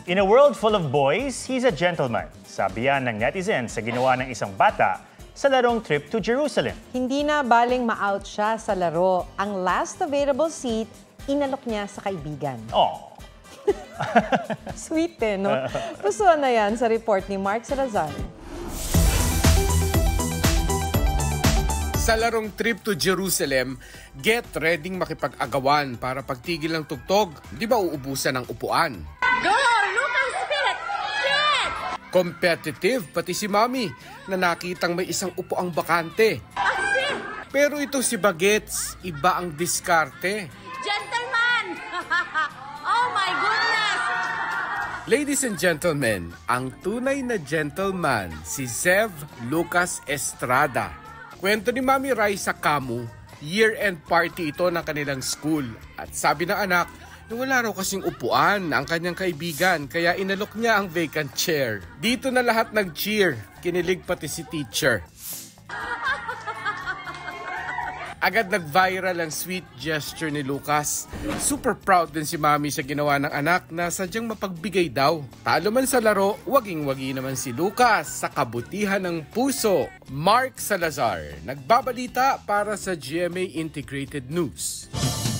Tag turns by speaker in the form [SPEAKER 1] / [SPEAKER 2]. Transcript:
[SPEAKER 1] In a world full of boys, he's a gentleman. Sabi yan ng netizen sa ginawa ng isang bata sa larong trip to Jerusalem.
[SPEAKER 2] Hindi na baling ma-out siya sa laro. Ang last available seat, inalok niya sa kaibigan.
[SPEAKER 1] Oh.
[SPEAKER 2] Sweet eh, no? Gusto na yan sa report ni Mark Salazar.
[SPEAKER 3] Sa larong trip to Jerusalem, get ready makipag-agawan para pagtigil ng tugtog. Di ba uubusan ng upuan?
[SPEAKER 4] Go! Lucas, spit! Spit!
[SPEAKER 3] Competitive pati si Mami na nakitang may isang upuang bakante. Pero ito si Bagets, iba ang diskarte.
[SPEAKER 4] Gentleman! Oh my goodness!
[SPEAKER 3] Ladies and gentlemen, ang tunay na gentleman, si Zev Lucas Estrada. Kwento ni Mami Raisa Camu, year-end party ito ng kanilang school. At sabi ng anak, wala raw kasing upuan ang kanyang kaibigan, kaya inalok niya ang vacant chair. Dito na lahat nag-cheer, kinilig pati si teacher. Agad nag-viral ang sweet gesture ni Lucas. Super proud din si Mami sa ginawa ng anak na sadyang mapagbigay daw. Talo man sa laro, waging-wagi naman si Lucas sa kabutihan ng puso. Mark Salazar, nagbabalita para sa GMA Integrated News.